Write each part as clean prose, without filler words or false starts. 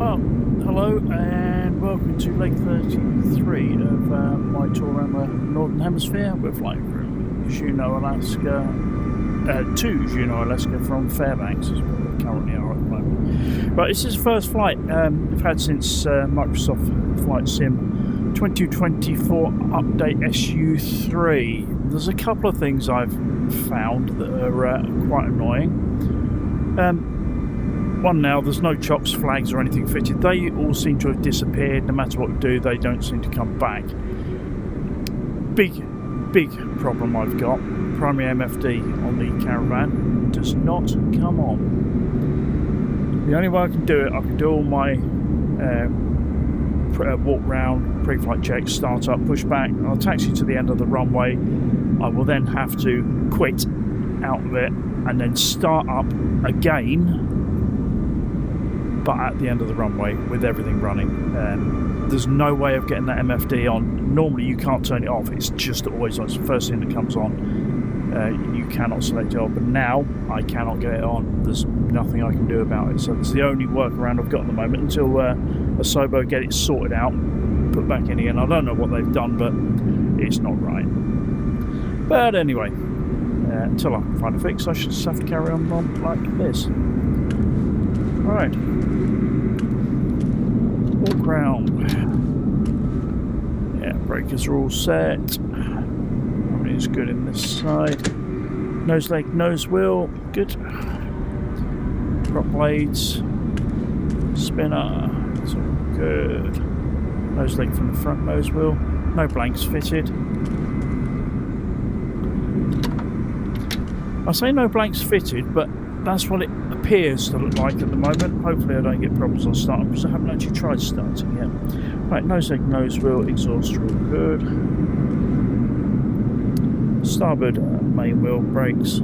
Well, hello and welcome to Lake 33 of my tour around the Northern Hemisphere. We're flying from Juneau, Alaska, to Juneau, Alaska from Fairbanks, as we currently are at the moment. Right, this is the first flight we've had since Microsoft Flight Sim 2024 Update SU3. There's a couple of things I've found that are quite annoying. One now, there's no chocks, flags or anything fitted. They all seem to have disappeared. No matter what we do, they don't seem to come back. Big problem I've got. Primary MFD on the Caravan does not come on. The only way I can do it, I can do all my walk round, pre-flight checks, start up, push back. I'll taxi to the end of the runway. I will then have to quit out of it and then start up again, but at the end of the runway with everything running. There's no way of getting that MFD on. Normally you can't turn it off, it's just always on. It's the first thing that comes on. You cannot select it off, but now I cannot get it on. There's nothing I can do about it, so it's the only workaround I've got at the moment until Asobo get it sorted out, put back in again. I don't know what they've done, but it's not right. But anyway, until I can find a fix, I should just have to carry on like this. Alright, walk round. Yeah, breakers are all set. Everything's good in this side. Nose leg, nose wheel, good. Prop blades, spinner, it's all good. Nose leg from the front nose wheel, no blanks fitted. I say no blanks fitted, but that's what it appears to look like at the moment. Hopefully I don't get problems on starting because I haven't actually tried starting yet. Right, nose leg, nose wheel, exhaust are all good. Starboard main wheel, brakes,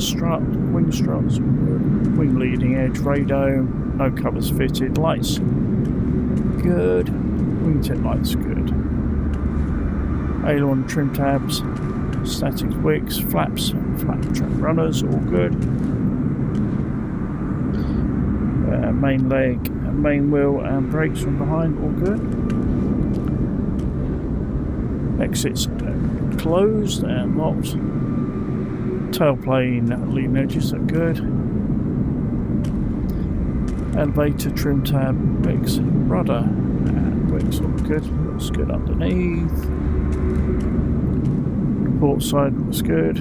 strut, wing struts, good. Wing leading edge, radome, no covers fitted, lights, good. Wingtip lights, good. Aileron trim tabs, static wicks, flaps, flap track runners, all good. Main leg, main wheel and brakes from behind, all good. Exits closed and locked. Tailplane leading edges are good. Elevator, trim tab, wicks, rudder and wicks, all good. Looks good underneath. Port side looks good.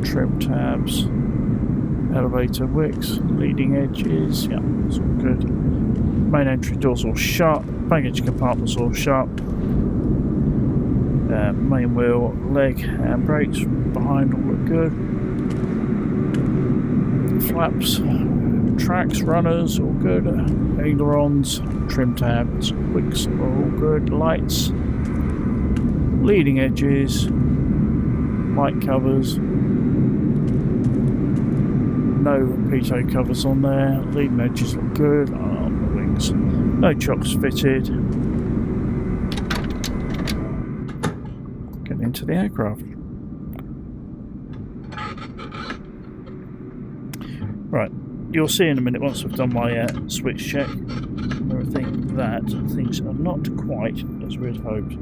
Trim tabs, elevator wicks, leading edges, yeah, it's all good. Main entry doors all shut, baggage compartments all shut. Main wheel, leg and brakes behind all look good. Flaps, tracks, runners all good. Ailerons, trim tabs, wicks are all good. Lights, leading edges, light covers, no pitot covers on there, leading edges look good, on the wings, no chocks fitted. Getting into the aircraft. Right, you'll see in a minute once I've done my switch check and everything that things are not quite as we had hoped.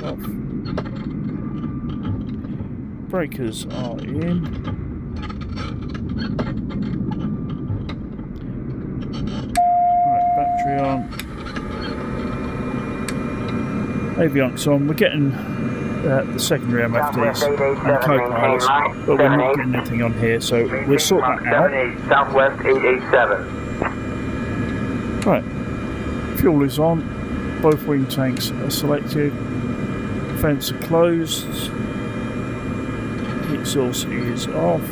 Off. Breakers are in. Right, battery on. Avionics on. We're getting the secondary MFDs and co-pilots, but we're not getting anything on here, so we'll sort that out. Southwest 887. Right, fuel is on. Both wing tanks are selected. Vents are closed. The exhaust is off.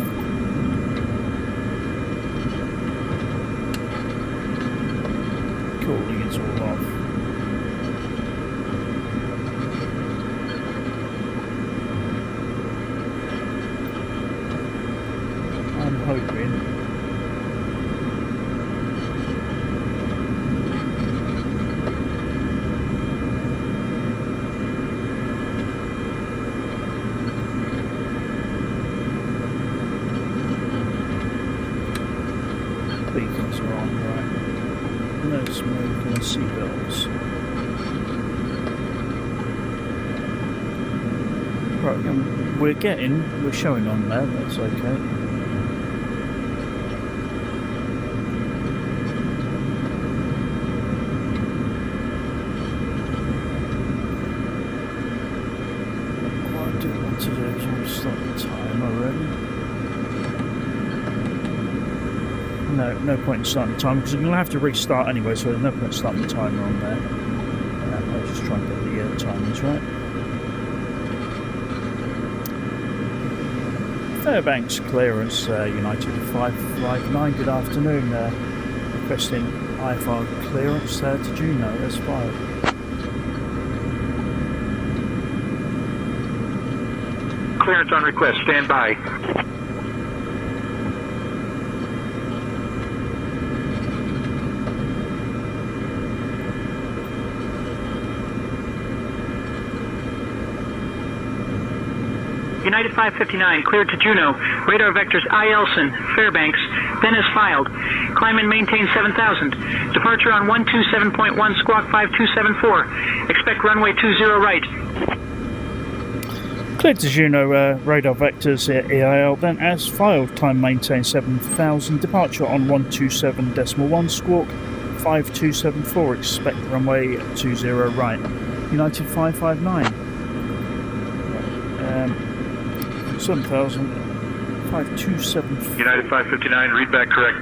Cooling is all off. I'm hoping smoke and seatbelts. Right, we're showing on there, that's okay. What I do want to do is I'll stop the time already. No point in starting the timer because I'm going to have to restart anyway, so there's no point in starting the timer on there. I'll just try and get the timings right. Fairbanks clearance, United 559, good afternoon. Requesting IFR clearance to Juneau, that's fine. Clearance on request, stand by. United 559, cleared to Juneau. Radar vectors ILSON, Fairbanks, then as filed. Climb and maintain 7,000. Departure on 127.1, squawk 5274. Expect runway 20 right. Cleared to Juneau, radar vectors EIL, then as filed. Climb maintain 7,000. Departure on 127.1, squawk 5274. Expect runway 20 right. United 559. 7,527. United 559, read back correct.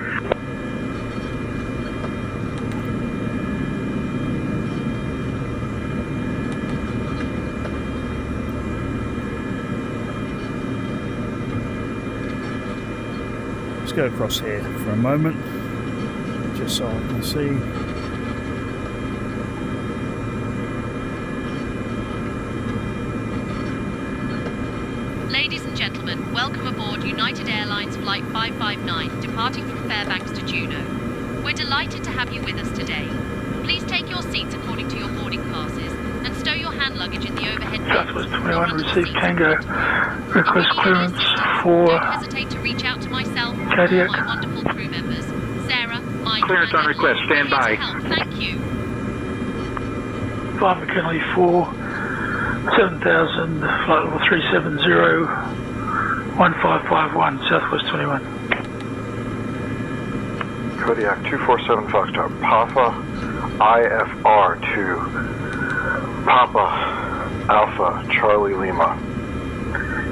Let's go across here for a moment, just so I can see. Ladies and gentlemen, welcome aboard United Airlines Flight 559, departing from Fairbanks to Juneau. We're delighted to have you with us today. Please take your seats according to your boarding passes and stow your hand luggage in the overhead bins. Southwest 21, received Tango. Request clearance for Don't hesitate to reach out to myself or cardiac. my wonderful crew members. Sarah, Mike, Clearance on and request, stand we're here by. to help. Thank you. 5 McKinley 4, 7,000, flight level 370, 1551, Southwest 21. Kodiak 247 Foxtrot, Papa IFR to Papa Alpha Charlie Lima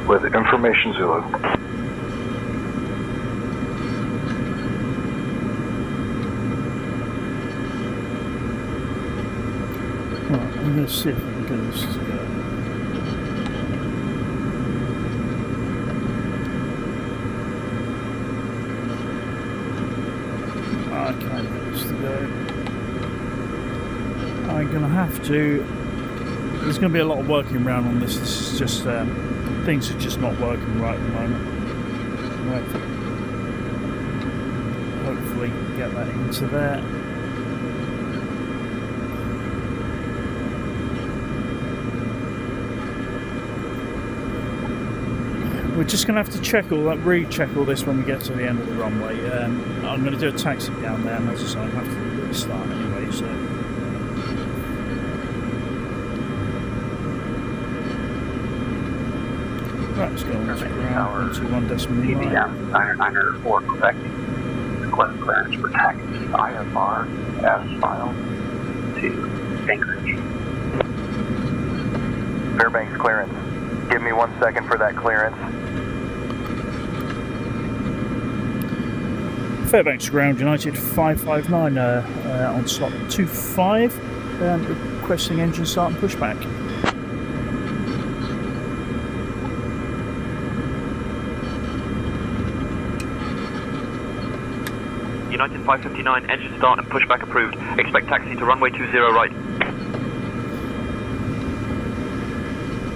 with information Zulu. Right, I'm going to see if we can get this to go. I can't get this to go. I'm going to have to. There's going to be a lot of working around on this. This is just things are just not working right at the moment. Right. Hopefully get that into there. We're just going to have to check all that, recheck all this when we get to the end of the runway. I'm going to do a taxi down there, and as I say, I have to restart anyway, so. Right, let's go on to ground, 121.9. CBM 4 Quebec. Request clearance for taxi IFR as filed to Anchorage. Fairbanks clearance. Give me 1 second for that clearance. Fairbanks ground, United 559 on slot 25, requesting engine start and pushback. United 559, engine start and pushback approved. Expect taxi to runway 20 right.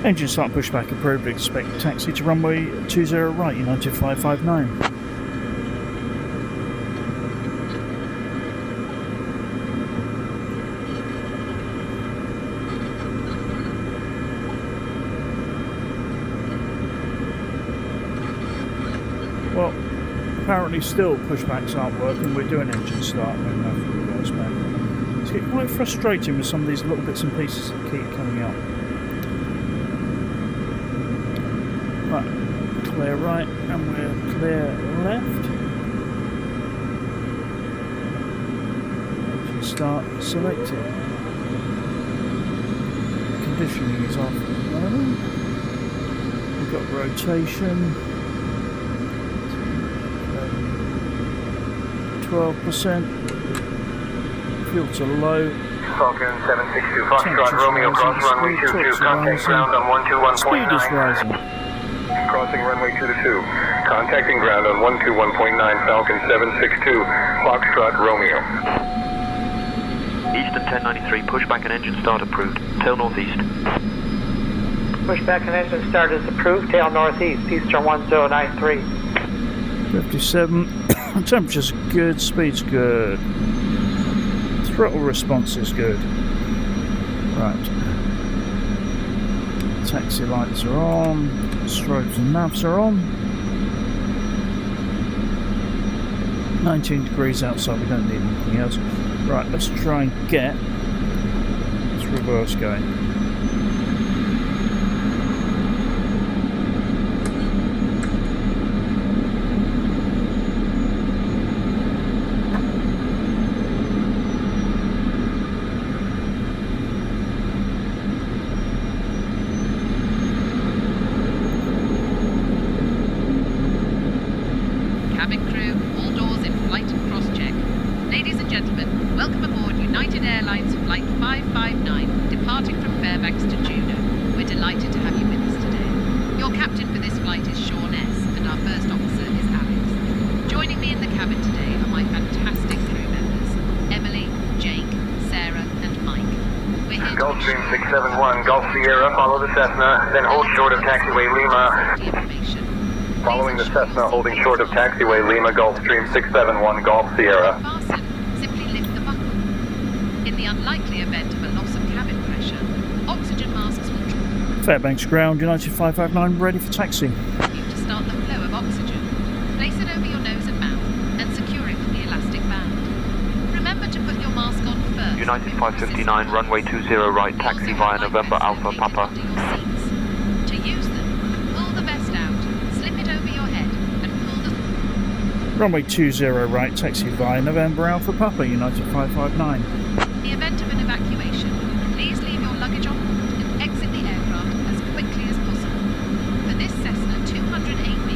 Engine start and pushback approved. Expect taxi to runway 20 right, United 559. Well, apparently still pushbacks aren't working. We're doing engine start and then reverse back. It's getting quite frustrating with some of these little bits and pieces that keep coming up. Right, clear right, and we're clear left. Start selected. Conditioning is off at the moment. We've got rotation. 12%. Fuel to low. Falcon 762 Foxtrot Romeo cross runway 22. Contact ground on 121.9. Speed is rising. Crossing runway 22. Contacting ground on 121.9 Falcon 762 Foxtrot Romeo. Eastern 1093, pushback and engine start approved. Tail northeast. Pushback and engine start is approved. Tail northeast. Eastern 1093. 57. Temperature's good, speed's good. Throttle response is good. Right. Taxi lights are on. Strobes and navs are on. 19 degrees outside, we don't need anything else. Right, let's try and get this reverse going. Cabin crew, all doors in flight and cross-check. Ladies and gentlemen, welcome aboard United Airlines Flight 559, departing from Fairbanks to Juneau. We're delighted to have you with us today. Your captain for this flight is Sean S., and our first officer is Alex. Joining me in the cabin today are my fantastic crew members, Emily, Jake, Sarah, and Mike. We're here to Gulfstream 671 Gulf Sierra, follow the Cessna, then hold short of taxiway Lima. information. Following the Cessna, holding short of taxiway Lima, Gulfstream 671 Gulf Sierra. Fasten, simply lift the buckle. In the unlikely event of a loss of cabin pressure, oxygen masks will Fairbanks ground, United 559, ready for taxi. you to start the flow of oxygen. Place it over your nose and mouth and secure it with the elastic band. Remember to put your mask on first. United 559, runway 20 right, taxi via November Alpha Papa. To use them, pull the vest out, slip it over your head, and pull the... Runway 20 right, taxi via November Alpha Papa, United 559. In the event of an evacuation, please leave your luggage on board and exit the aircraft as quickly as possible. For this Cessna 208B,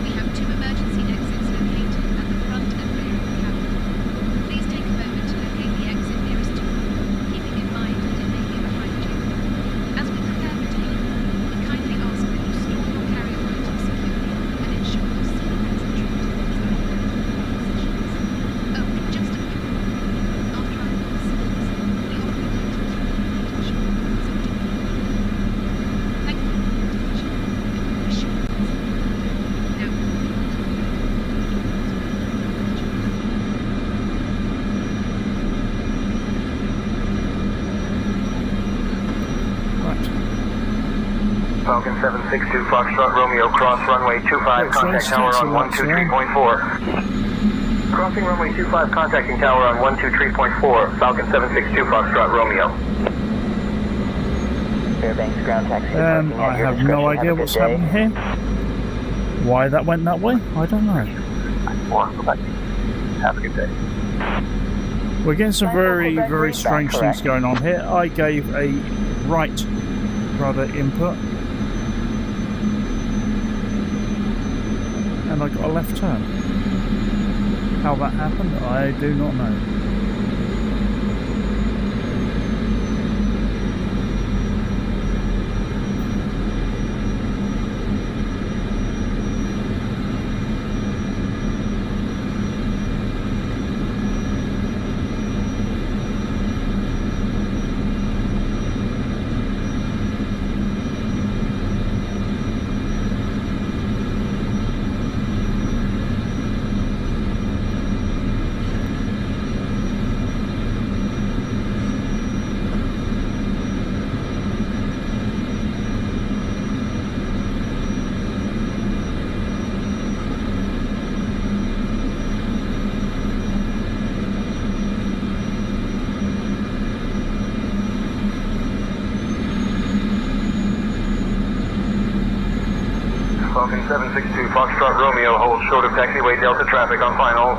we have two emergency exits located at the front and rear of the cabin. Please take a moment to locate the exit nearest to you, keeping in mind that it may be behind you. As we prepare for takeoff, we kindly ask that you store your carry-on items securely and ensure your seatbelts are trapped in the positions. Oh, just a quick one. After our last service, we offer you items related to short Thank you for your attention, and we wish you a pleasant flight. Now, Right. Falcon 762 Foxtrot Romeo, cross runway 25, contact tower on 123.4. Crossing runway 25, contacting tower on 123.4, Falcon 762 Foxtrot Romeo. Fairbanks ground taxi. I have no idea what's happening here. Why that went that way, I don't know. Have a good day. We're getting some very strange things going on here. I gave a right rudder input, and I got a left turn. How that happened, I do not know. Falcon 762 Foxtrot Romeo, hold short of taxiway Delta traffic on final.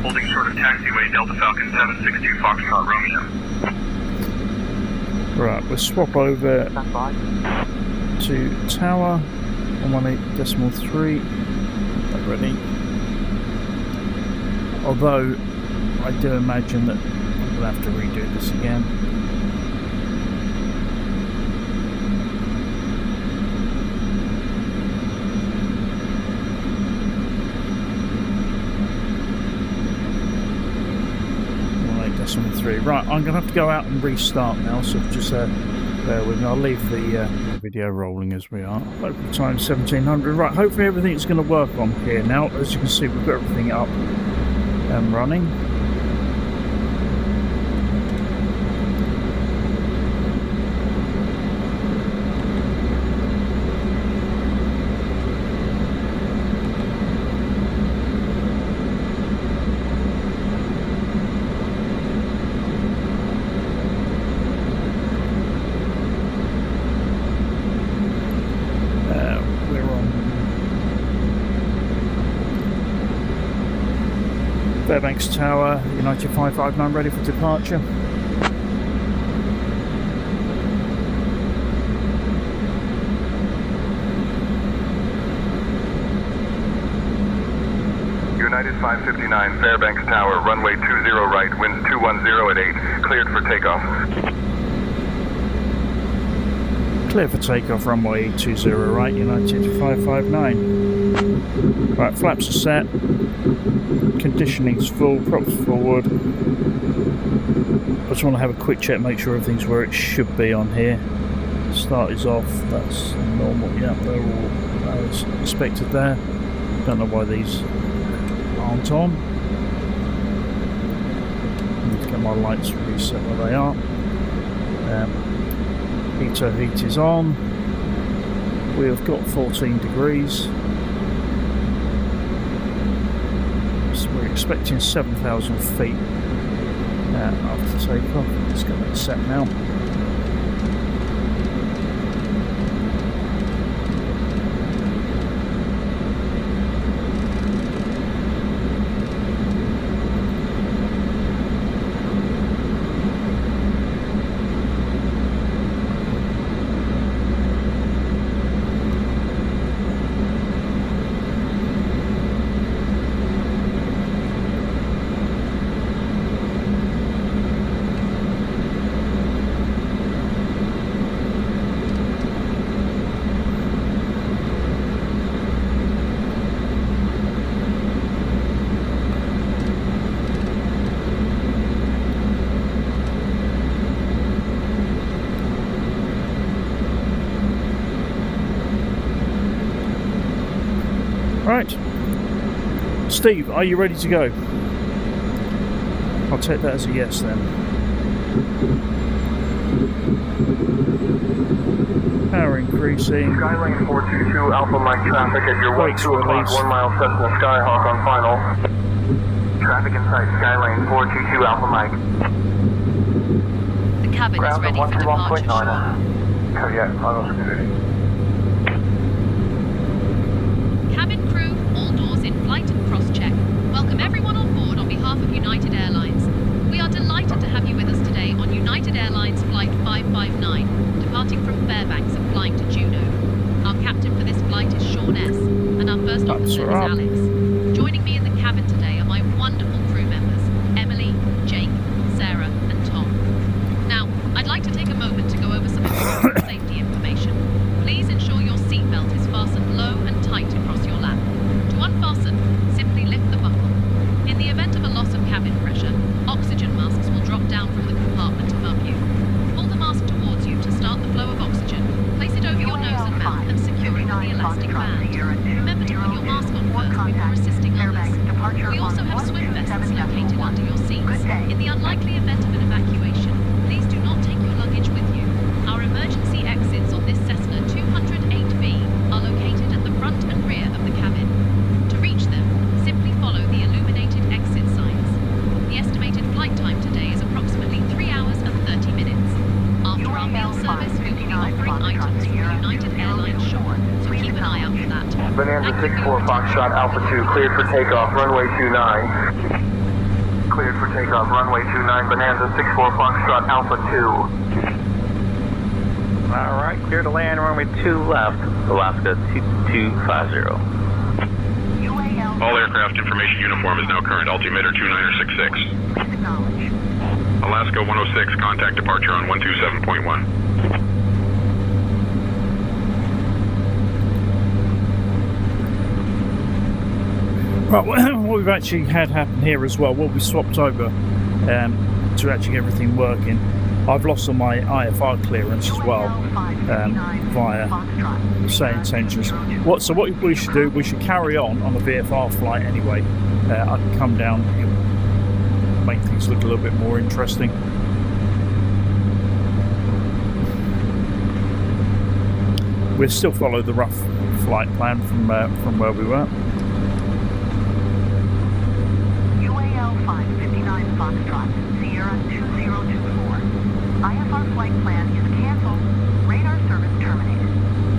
Holding short of taxiway Delta Falcon 762 Foxtrot Romeo. Right, we'll swap over to tower on 18.3. Ready. Although I do imagine that I'm going to have to redo this again. Right, I'm going to have to go out and restart now, so just bear with me. I'll leave the video rolling as we are. Local time 1700. Right, hopefully everything's going to work on here now. As you can see, we've got everything up and running. Fairbanks Tower, United 559 ready for departure. United 559, Fairbanks Tower, runway 20 right, winds 210 at 8, cleared for takeoff. Clear for takeoff, runway 20 right, United 559. Right, flaps are set. Conditioning's full, props forward. I just want to have a quick check, make sure everything's where it should be on here. Start is off, that's normal, yeah, they're all as expected there. Don't know why these aren't on. Need to get my lights reset where they are. Heat is on. We have got 14 degrees. We're expecting 7,000 feet after takeoff. Let's get that set now. Right, Steve, are you ready to go? I'll take that as a yes then. Power increasing. Skylane 422 Alpha Mike traffic at your 2 o'clock 1 mile Cessna Skyhawk on final. Traffic inside Skylane 422 Alpha Mike. The cabin is ready for departure. Cardiac final security. Cabin crew, all doors in flight and cross-check. Welcome everyone on board on behalf of United Airlines. We are delighted to have you with us today on United Airlines Flight 559, departing from Fairbanks and flying to Juneau. Our captain for this flight is Sean S., and our first officer is Alex. Joining me in the cabin today are my wonderful crew members, Emily, Jake, Sarah, and Tom. Now, I'd like to take a moment to go over some important safety information. Please ensure your seatbelt is fastened low and tight across your lap. To unfasten, simply lift the buckle. In the event of a loss of cabin pressure, oxygen masks will drop down from the compartment above you. Pull the mask towards you to start the flow of oxygen. Place it over your nose and mouth and secure it with the elastic band. Remember to put your mask on first before assisting others. We also have swim vests located under your seats. In the unlikely event of an evacuation, please do not take your luggage with you. Our emergency exits on this Cessna 208B are located at the front and rear of the cabin. To reach them, simply follow the illuminated exit signs. The estimated flight time today is approximately 3 hours and 30 minutes. After our meal service, we will be offering items from United Airlines shop, so keep an eye out for that. Bonanza 64 Foxtrot Alpha 2, cleared for takeoff, runway 29. Cleared for takeoff, runway 29, Bonanza 64 Foxtrot Alpha 2. Alright, clear to land, runway 2 left, Alaska 2250. All aircraft information uniform is now current, altimeter 2966. Alaska 106, contact departure on 127.1. Right, what we've actually had happen here as well, what we swapped over to actually get everything working, I've lost all my IFR clearance as well via SayIntentions. So what we should do, we should carry on a VFR flight anyway. I can come down, make things look a little bit more interesting. We'll still follow the rough flight plan from where we were. UAL 559 Foxtrot, Sierra 2024. IFR flight plan is canceled. Radar service terminated.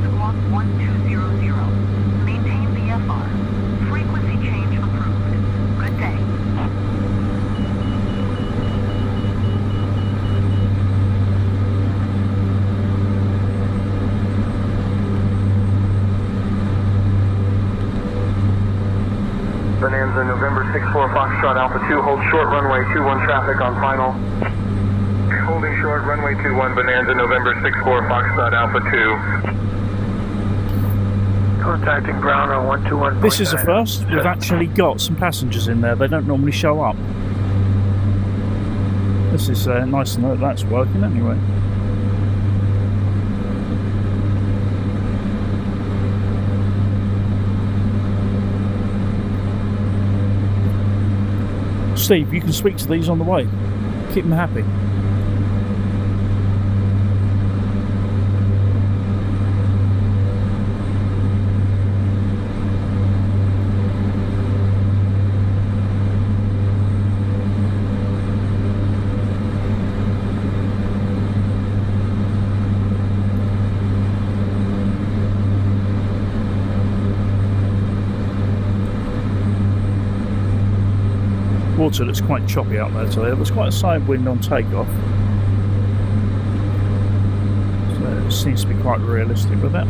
Squawk 1200. Maintain VFR. Frequency change approved. Good day. Bonanza November 64 Foxtrot Alpha 2, hold short runway 21 traffic on final. Holding short runway 21 Bonanza November 64 Foxtrot Alpha 2. Contacting ground on 121. This is a first. We've actually got some passengers in there. They don't normally show up. This is nice to know that's working anyway. Steve, you can speak to these on the way. Keep them happy. Water looks quite choppy out there today. There's quite a side wind on takeoff, so it seems to be quite realistic with that.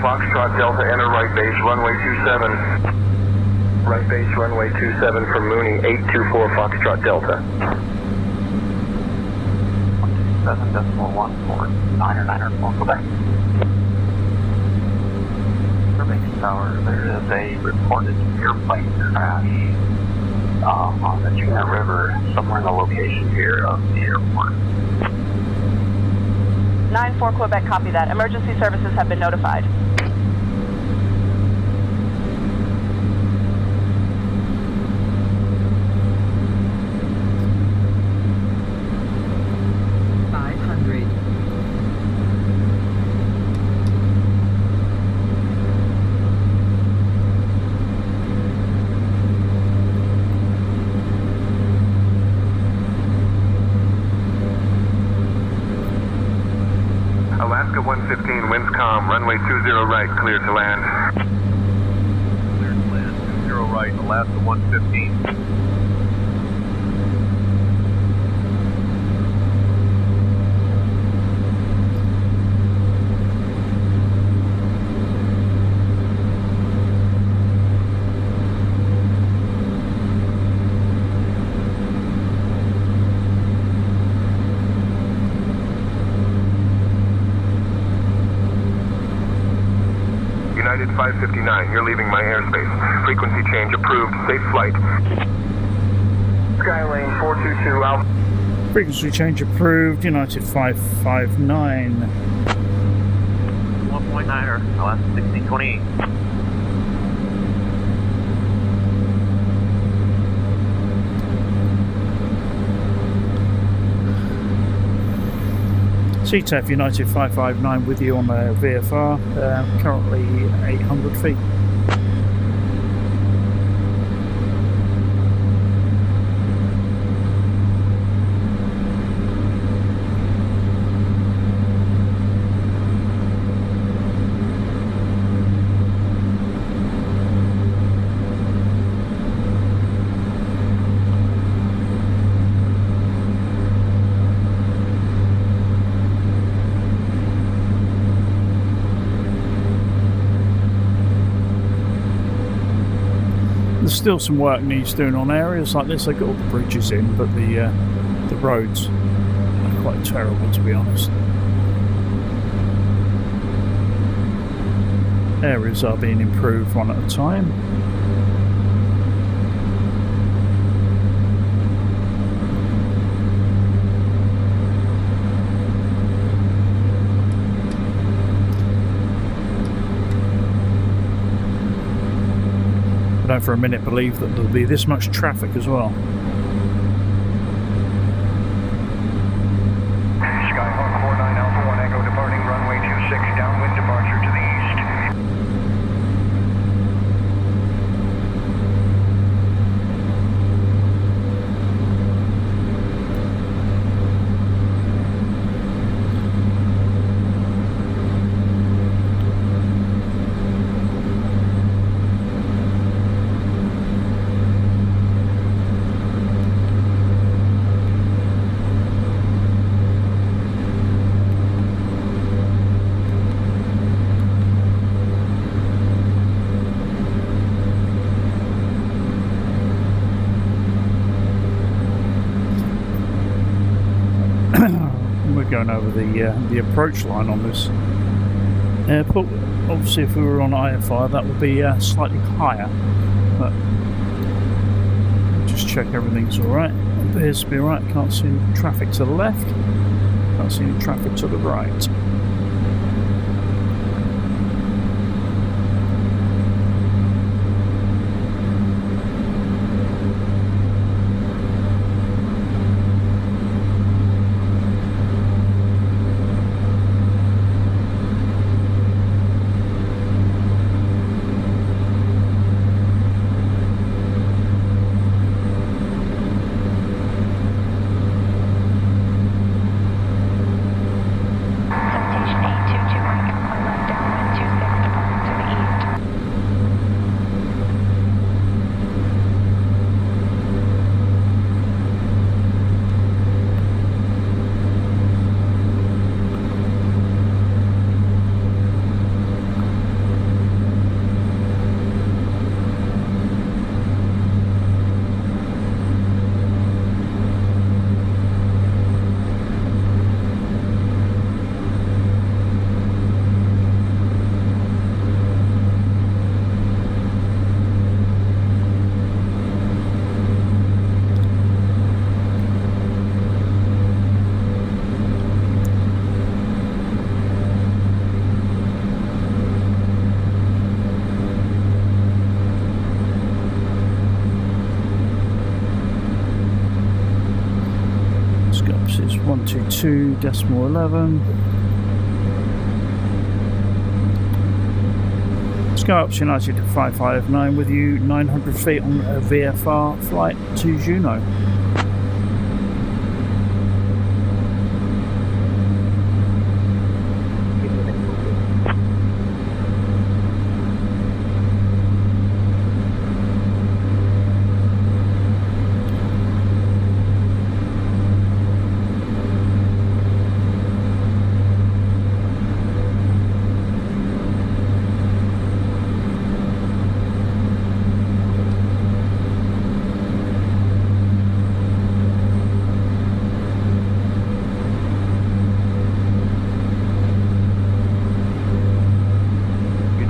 Foxtrot Delta, enter right base, runway 27. Right base, runway 27 from Mooney, 824 Foxtrot Delta. 127.149 Quebec. Fairbanks Tower, there is a reported airplane crash on the Juneau River, somewhere in the location here of the airport. 9-4 Quebec, copy that. Emergency services have been notified. Alaska 115, winds calm, runway 20 right, clear to land. Clear to land, 20 right, Alaska 115. United 559, you're leaving my airspace. Frequency change approved. Safe flight. Skylane 422 Alpha. Frequency change approved. United 559. 1.9er, Alaska 1628. CTEF United 559 with you on the VFR, currently 800 feet. There's still some work needs doing on areas like this. I've got all the bridges in, but the roads are quite terrible, to be honest. Areas are being improved one at a time. I don't for a minute believe that there'll be this much traffic as well. Skyhawk 49 Alpha 1 Echo departing runway 26, downwind departure to the east. Going over the approach line on this airport. Obviously, if we were on IFR, that would be slightly higher. But just check everything's all right. It appears to be all right. Can't see any traffic to the left. Can't see any traffic to the right. Is 122.11. Skyhawk United 559 with you, 900 feet on a VFR flight to Juneau.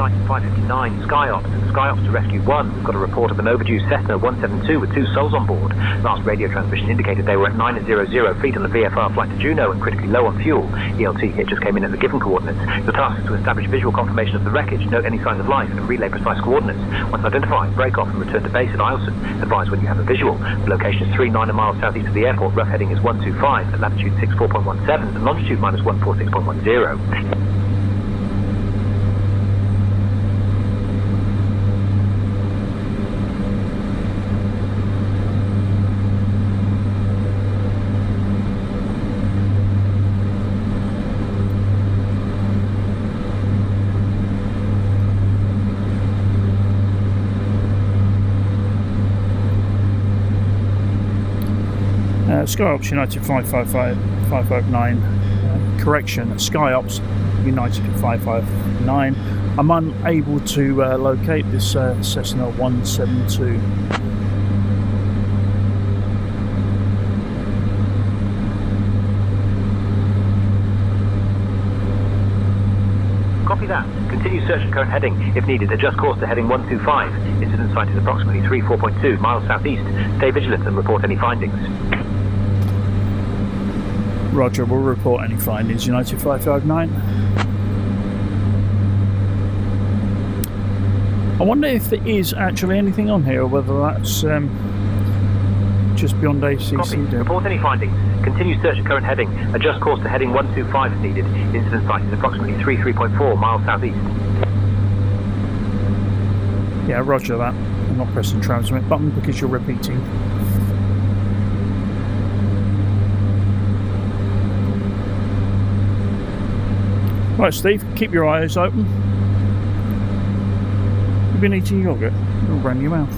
United 559, SkyOps. SkyOps to Rescue 1. We've got a report of an overdue Cessna 172 with 2 souls on board. Last radio transmission indicated they were at 900 feet on the VFR flight to Juneau and critically low on fuel. ELT hit just came in at the given coordinates. The task is to establish visual confirmation of the wreckage, note any signs of life, and relay precise coordinates. Once identified, break off and return to base at Isleson. Advise when you have a visual. The location is 39 miles southeast of the airport. Rough heading is 125 at latitude 64.17 and longitude minus 146.10. SkyOps United 559, correction, SkyOps United 559. I'm unable to locate this Cessna 172. Copy that. Continue search at current heading. If needed, adjust course to heading 125. Incident site is approximately 34.2 miles southeast. Stay vigilant and report any findings. Roger, we'll report any findings, United 559. I wonder if there is actually anything on here, or whether that's just Beyond ATC. Copy. Report any findings. Continue search at current heading. Adjust course to heading 125 if needed. Incident site is approximately 33.4 miles southeast. Yeah, roger that. I'm not pressing transmit button because you're repeating. Right, Steve, keep your eyes open. You've been eating yogurt. It'll run your mouth.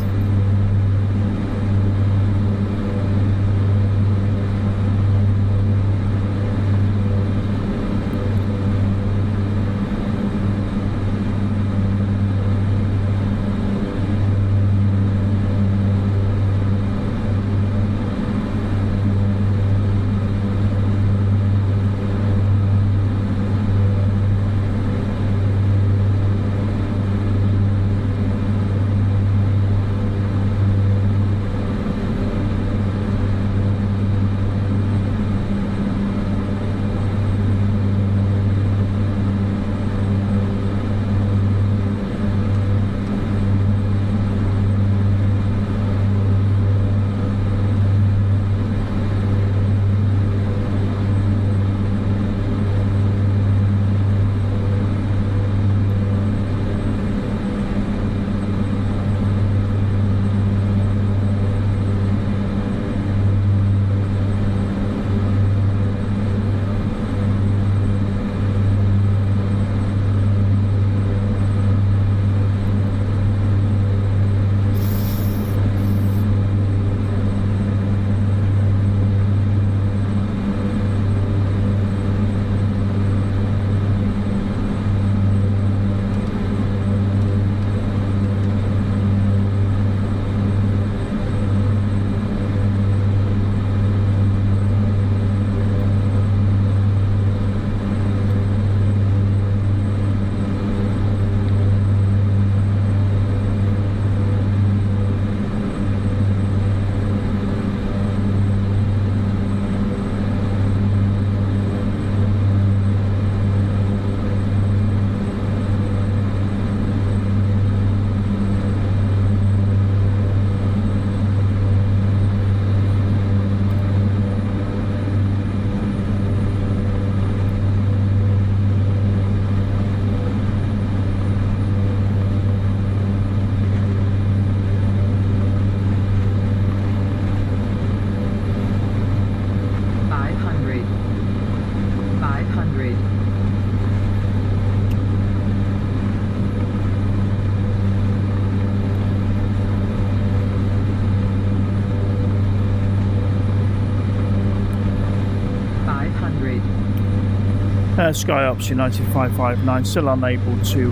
SkyOps United 559, still unable to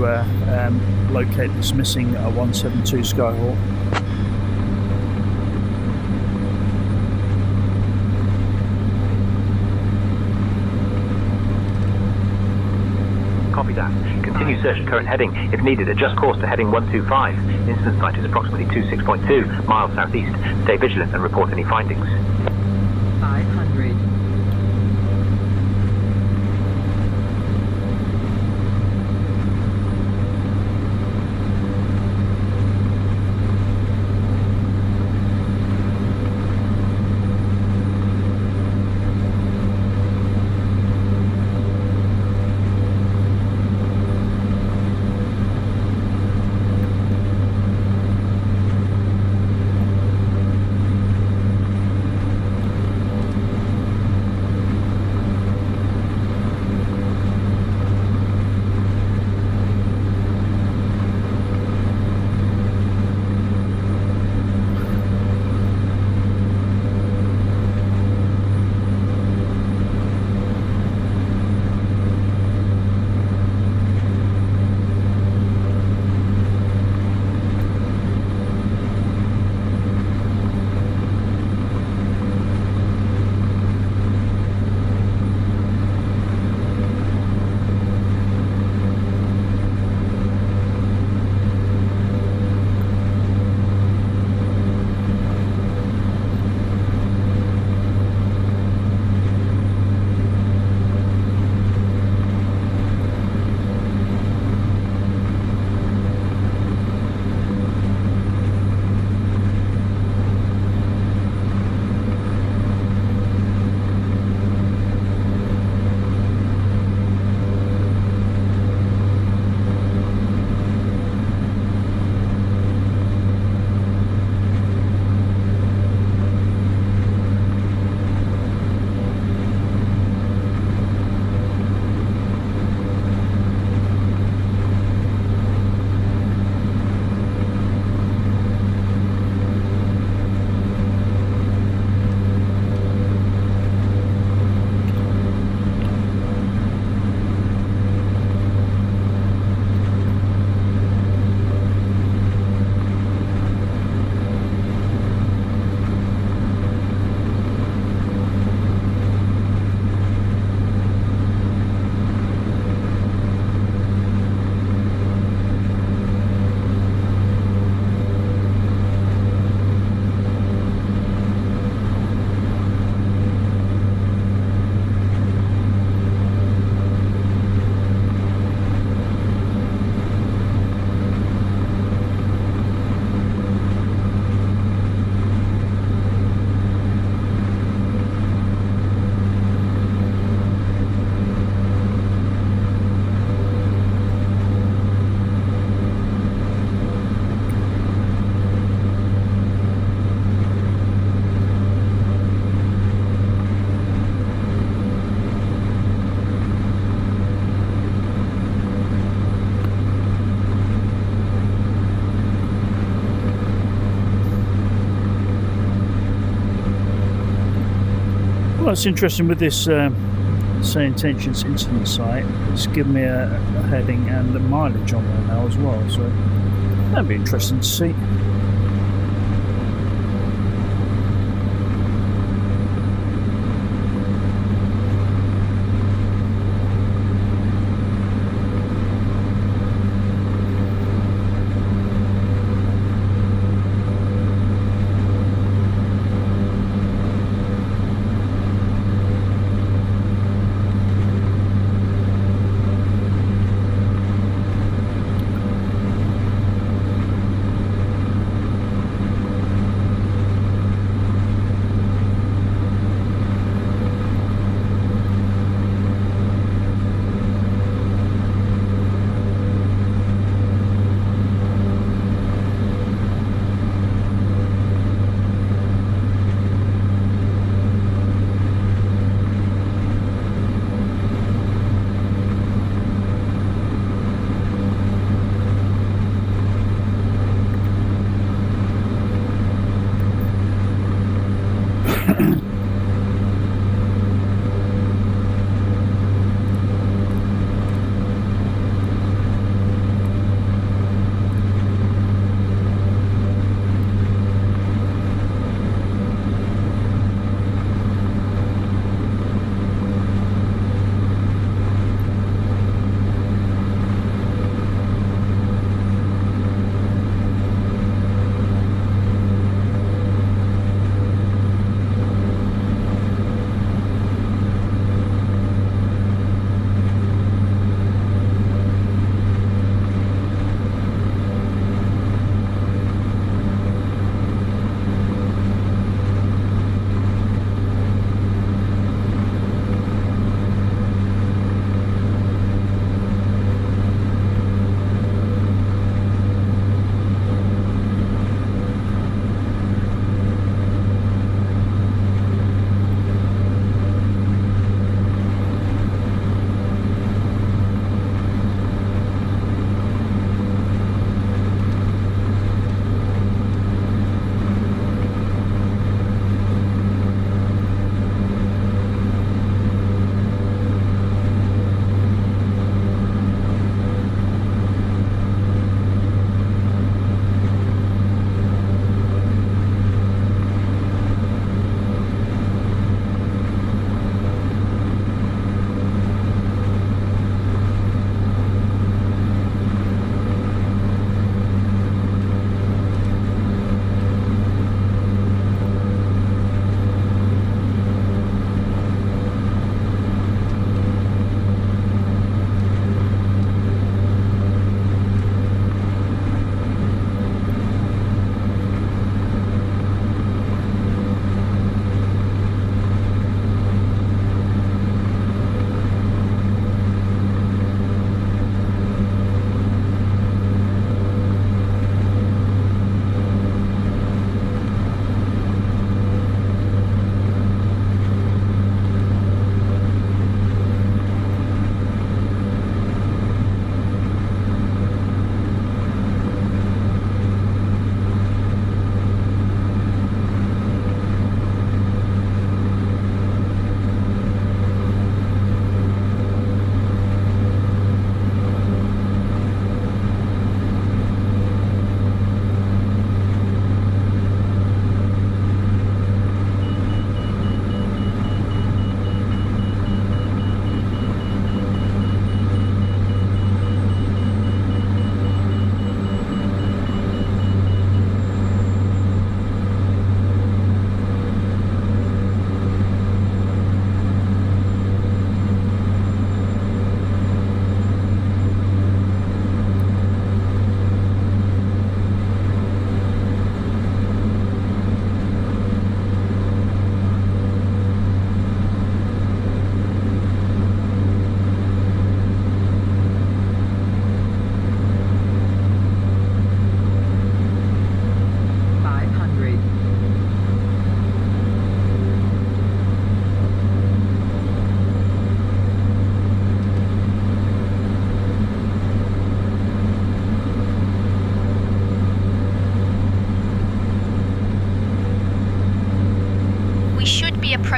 locate this missing 172 Skyhawk. Copy Copy that. Continue search at current heading. If needed, adjust course to heading 125. Incident site is approximately 26.2 miles southeast. Stay vigilant and report any findings. 500. What's interesting with this SayIntentions incident site, it's given me a heading and the mileage on there now as well, so that'd be interesting to see.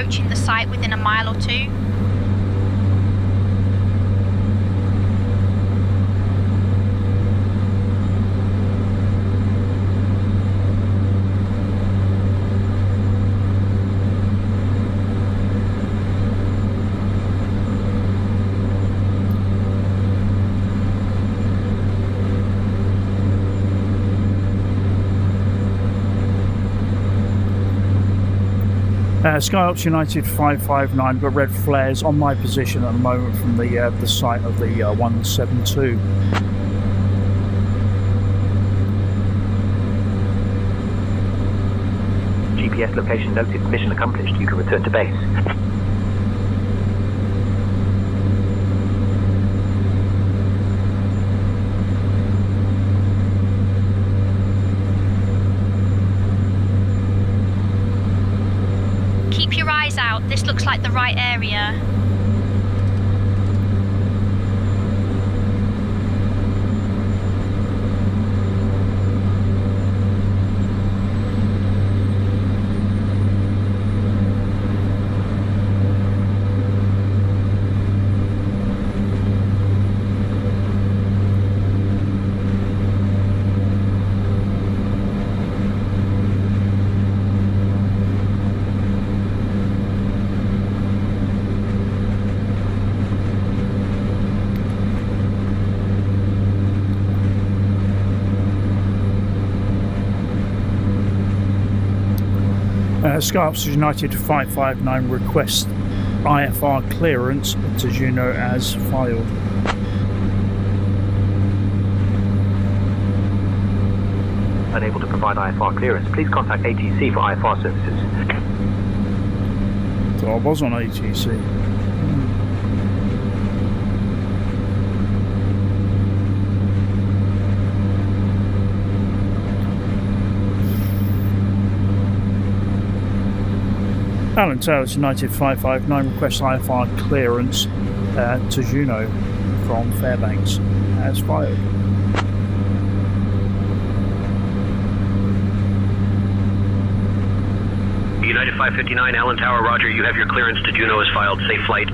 approaching the site within a mile or two. SkyOps United 559, got red flares on my position at the moment from the site of the 172. GPS location noted, mission accomplished, you can return to base. Keep your eyes out, this looks like the right area. SkyOps United 559 request IFR clearance to Juneau as filed. Unable to provide IFR clearance, please contact ATC for IFR services. So I was on ATC. Alan Towers United 559 requests IFR clearance to Juneau from Fairbanks as filed. United 559, Alan Tower, roger, you have your clearance to Juneau as filed. Safe flight.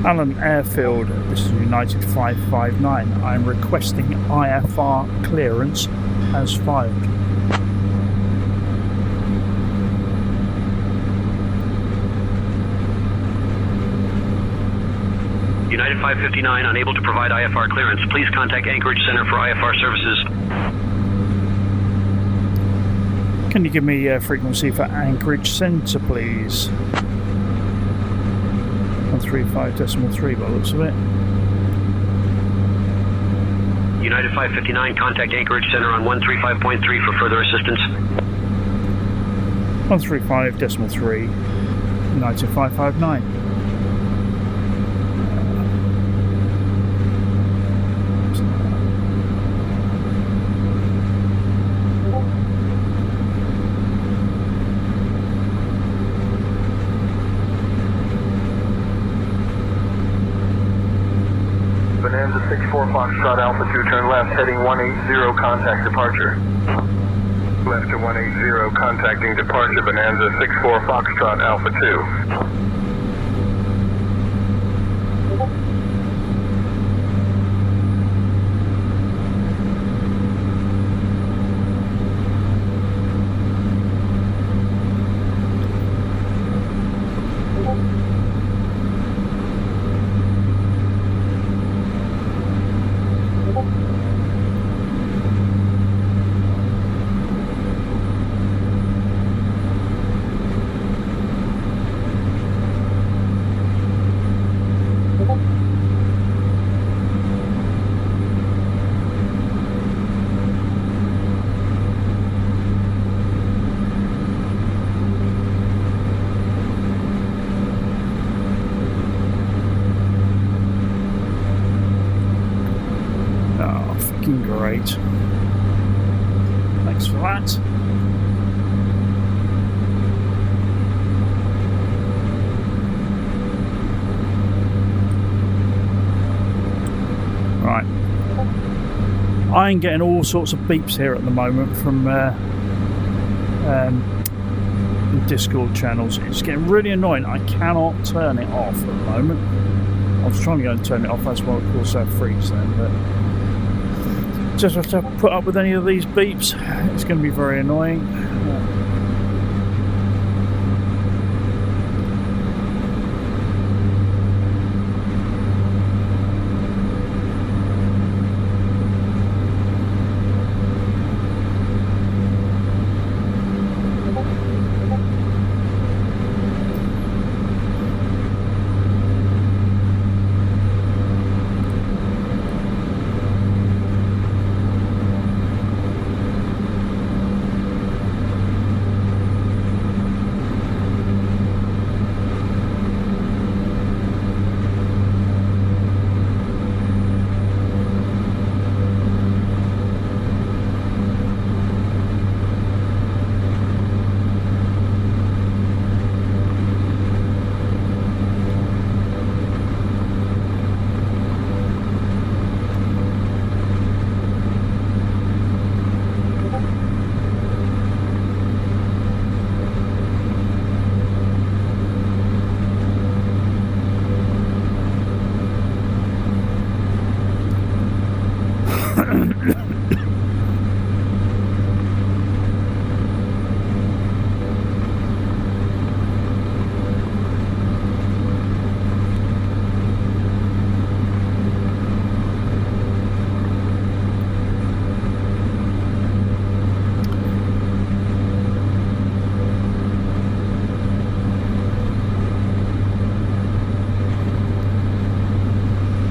Allen Airfield, this is United 559. I am requesting IFR clearance as filed. United 559, unable to provide IFR clearance. Please contact Anchorage Center for IFR services. Can you give me a frequency for Anchorage Center, please? 135.3 by the looks of it. United 559, contact Anchorage Center on 135.3 for further assistance. 135.3, United 559. Bonanza 64 Foxtrot Alpha 2, turn left, heading 180, contact departure. Left to 180, contacting departure, Bonanza 64 Foxtrot Alpha 2. Great. Thanks for that. I am getting all sorts of beeps here at the moment from Discord channels. It's getting really annoying. I cannot turn it off at the moment. I was trying to go and turn it off, that's why it caused that freeze then, but just have to put up with any of these beeps. It's going to be very annoying.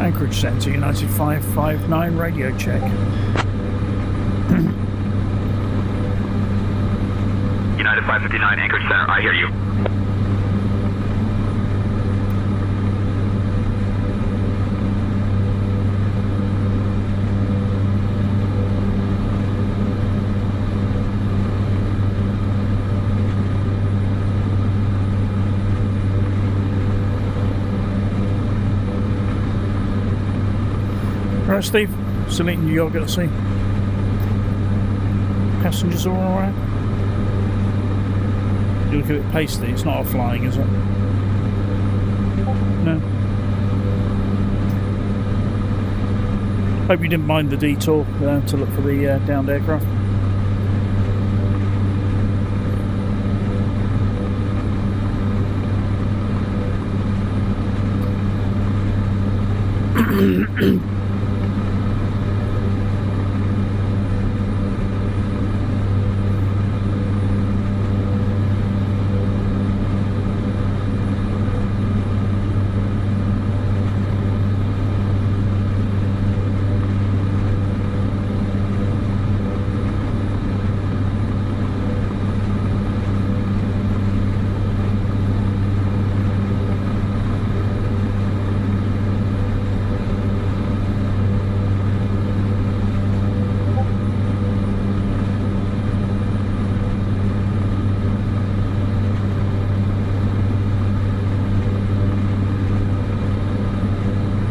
Anchorage Centre, United 559 radio check. United 559 Anchorage Center, I hear you. Right, Steve, still eating your yogurt, I see. Passengers are all right? You look a bit pasty, it's not a flying, is it? No. Hope you didn't mind the detour to look for the downed aircraft.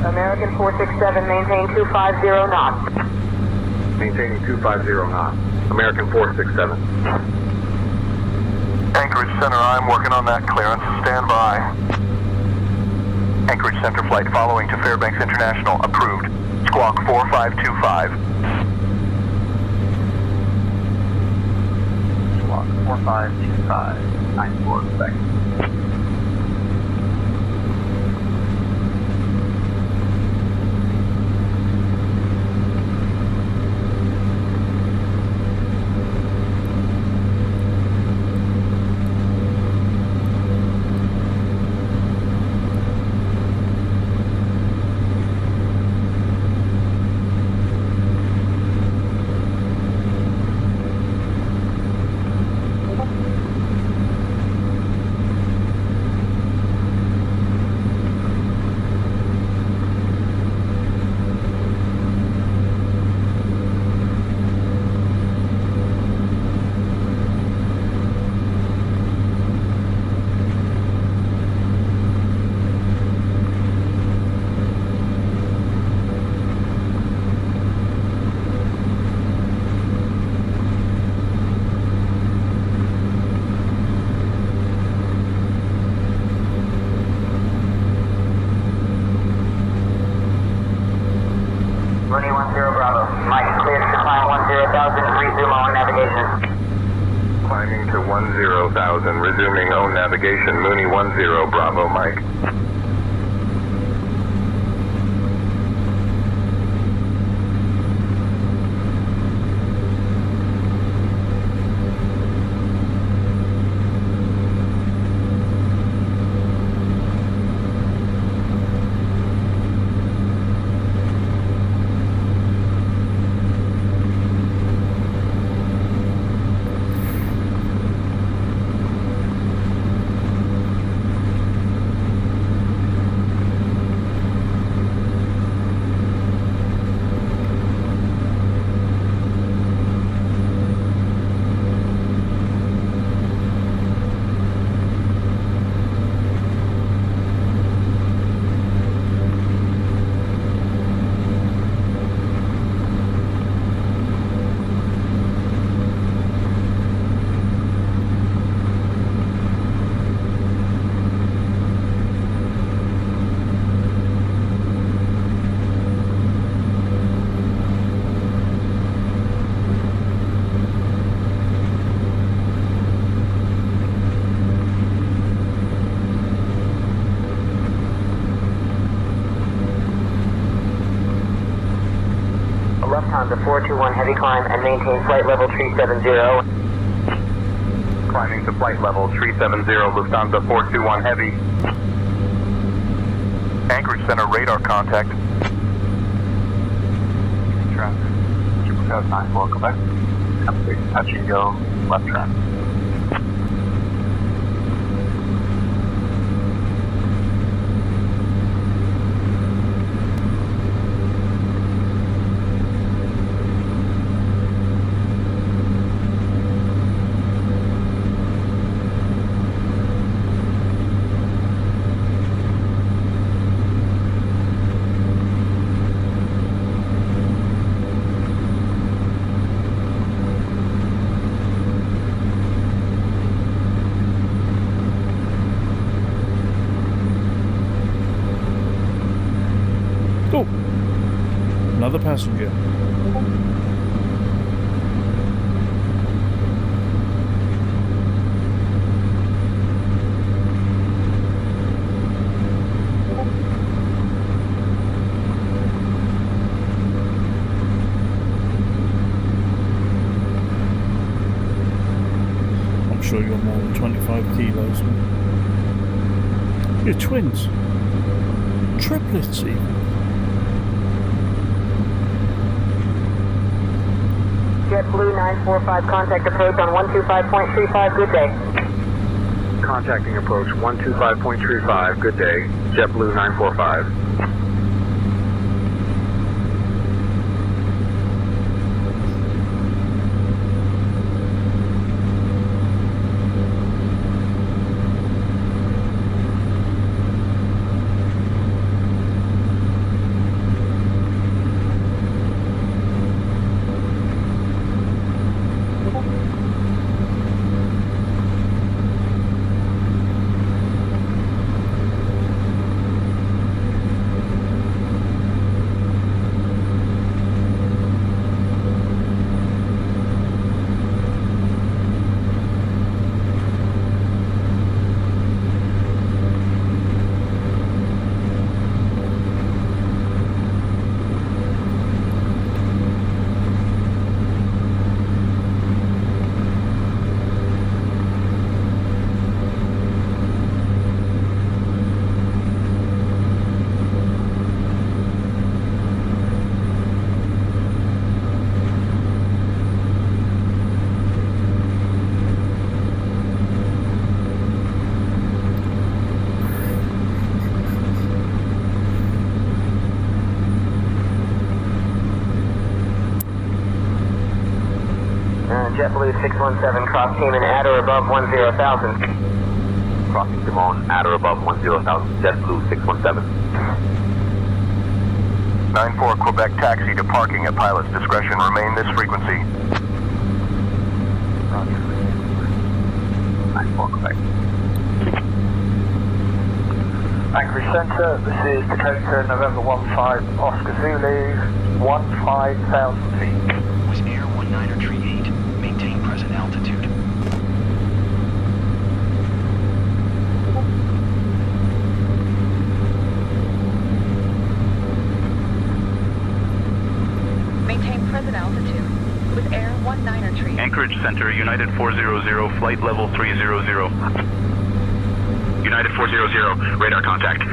American 467, maintain 250 knots. Maintaining 250 knots. American 467. Anchorage Center, I'm working on that clearance. Stand by. Anchorage Center flight following to Fairbanks International, approved. Squawk 4525. Squawk 4525, 94 seconds. Bravo. Mike, cleared to climb 10,000, resume on navigation. Climbing to 10,000, resuming own navigation. Mooney 10, Bravo, Mike. Lufthansa 421 heavy climb and maintain flight level 370. Climbing to flight level 370, Lufthansa 421 heavy. Anchorage Center radar contact. Traffic. 94 Quebec. Touch and go, left track. Another passenger. I'm sure you're more than 25 kilos. You're twins. Triplets even. JetBlue 945, contact approach on 125.35, good day. Contacting approach 125.35, good day. JetBlue 945. JetBlue 617, cross Cayman at or above 10,000. Crossing Simone at or above 10,000, JetBlue 617. 94 Quebec taxi to parking at pilot's discretion. Remain this frequency. Roger. 94 Quebec. Anchorage Centre, this is Dakota November 15 Oscar Zulu, 15,000 feet. Was Air 19 Retreat 8. Maintain present altitude. Maintain present altitude. With Air 19 Retreat. Anchorage Center, United 400, flight level 300. United 400, radar contact.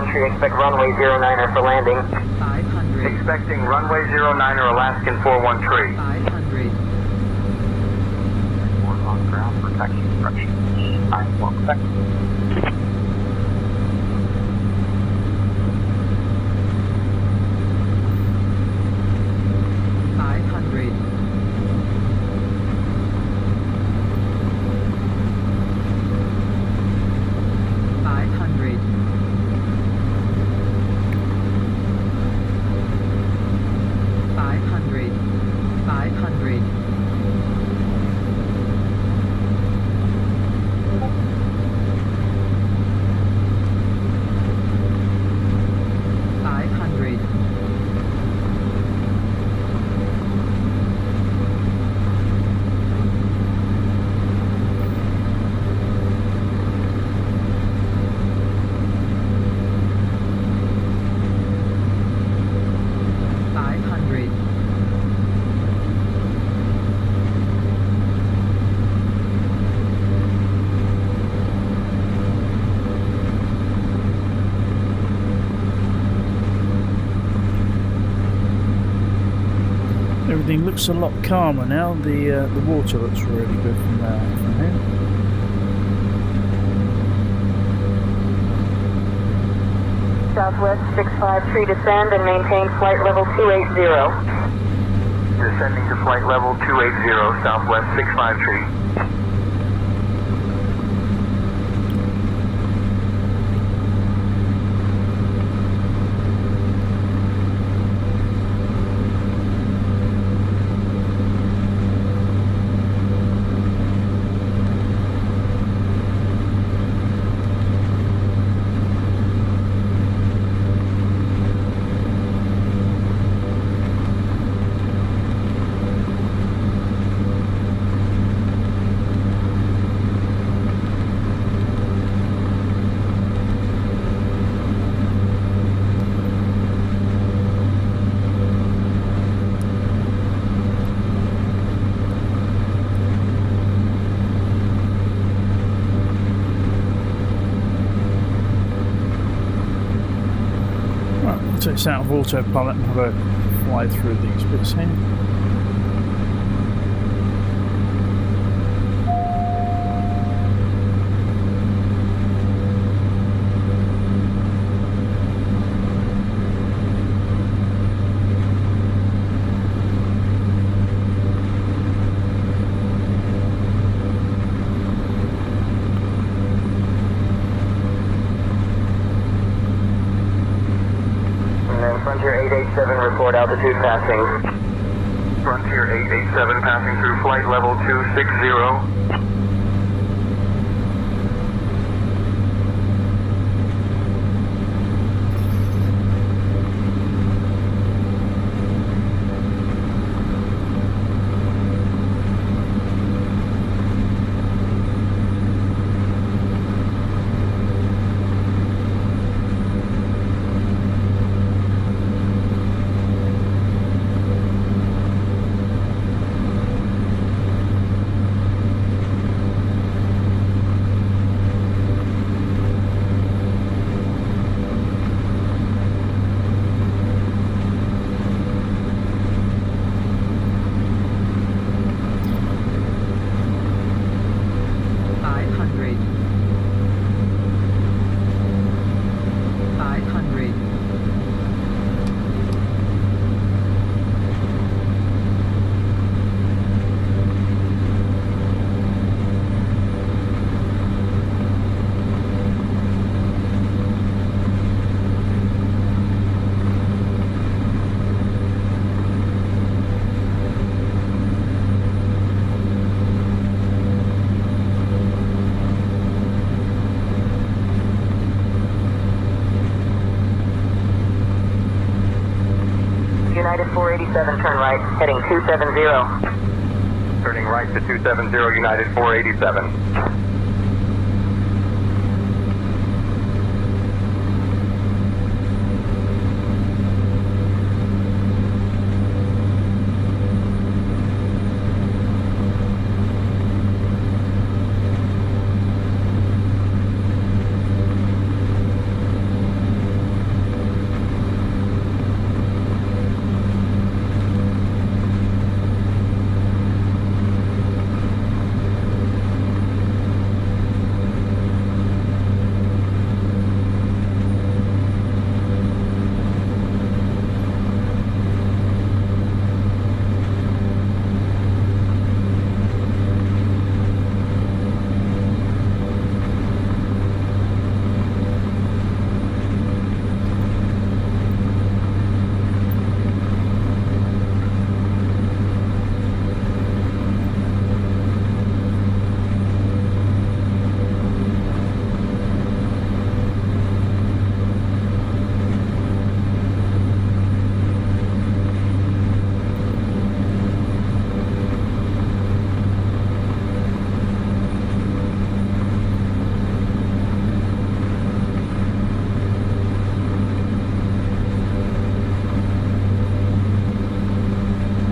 Expect runway 09er for landing. 500. Expecting runway 09er Alaskan 413. 500. Report on ground protection instructions. I'm 1 second. 500. 500. 500. 500. 500. 500. Everything looks a lot calmer now. The water looks really good from here. Southwest 653 descend and maintain flight level 280. Descending to flight level 280, Southwest 653. So it's out of autopilot and have a fly through these bits here. Frontier 887, report altitude passing. Frontier 887 passing through flight level 260. United 487, turn right, heading 270. Turning right to 270, United 487.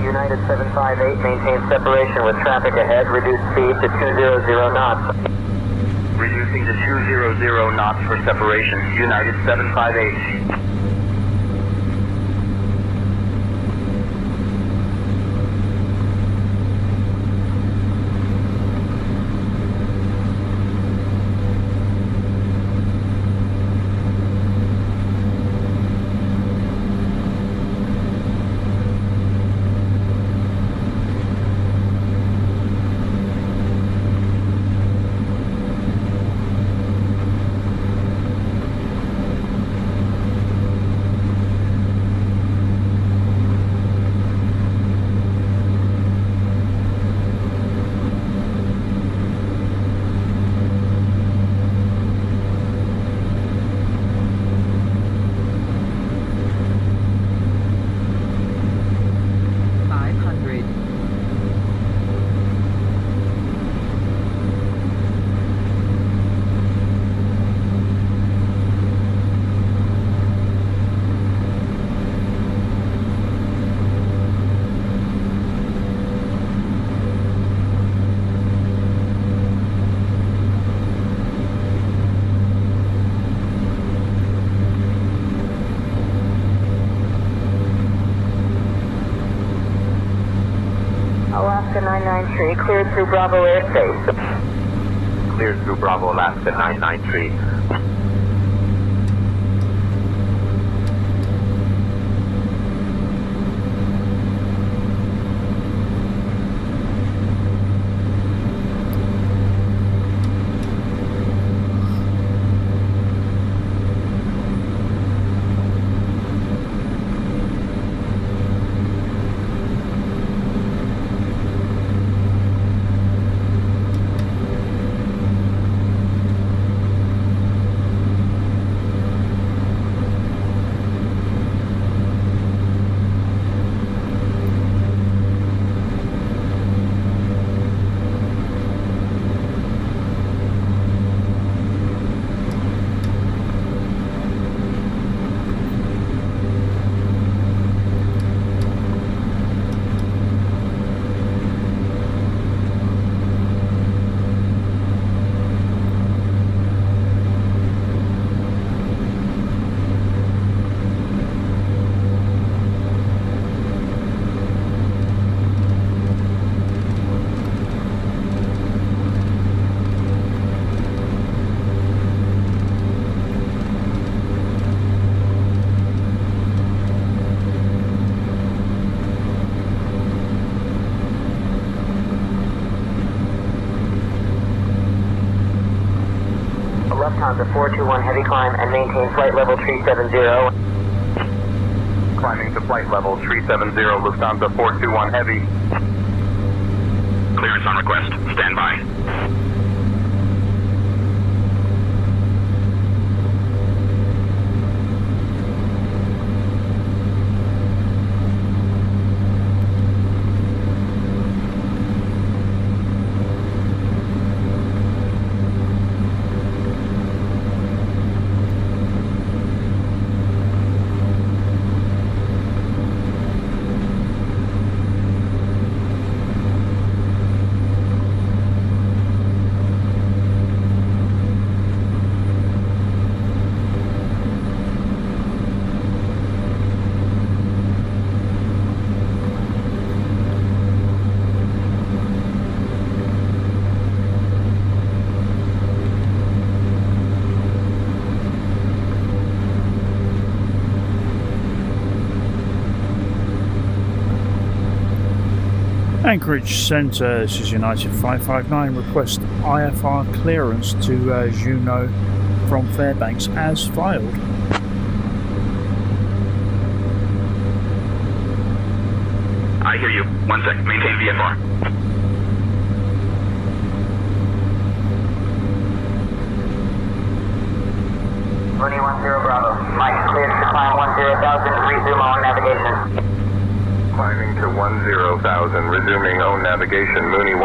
United 758, maintain separation with traffic ahead, reduce speed to 200 knots. Reducing to 200 knots for separation. United 758. Alaska 993, cleared through Bravo airspace. Cleared through Bravo, Alaska 993. Lufthansa 421 heavy climb and maintain flight level 370. Climbing to flight level 370, Lufthansa 421 heavy. Clearance on request. Stand by. Anchorage Centre, this is United 559, request IFR clearance to Juneau from Fairbanks as filed. I hear you. 1 sec. Maintain VFR. Mooney 10 Bravo. Mike, cleared to climb 10,000, resume on navigation. Climbing to 10,000, resuming own navigation. Mooney 10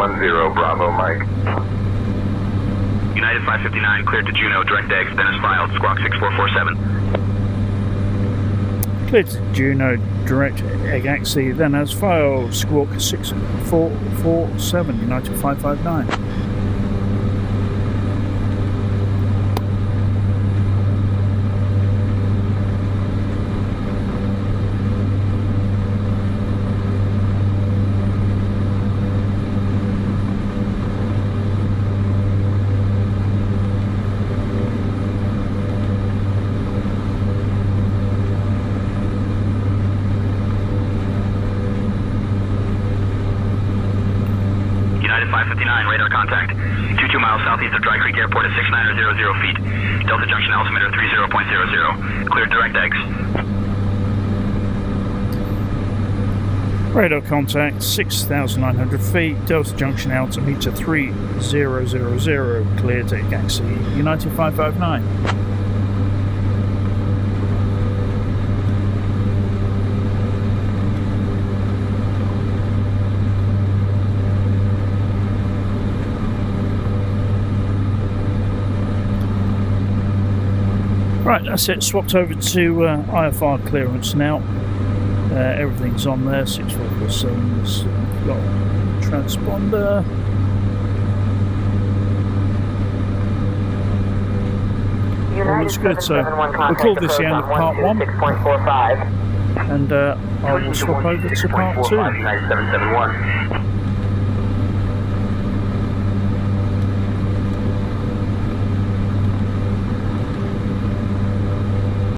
Bravo, Mike. United 559, cleared to Juneau, direct eggs, then as filed, squawk 6447. Cleared to Juneau, direct egg axi, then as filed, squawk 6447, United 559. Radar contact. 22 miles southeast of Dry Creek Airport at 6900 feet. Delta Junction altimeter 30.00. Cleared direct eggs. Radar contact 6,900 feet. Delta Junction altimeter 3000. Cleared to Gaxi. United 559. Right, that's it. Swapped over to IFR clearance now. Everything's on there. 6447's got transponder. All looks good. So we'll call this the end of part 1. And I will swap over to part 2.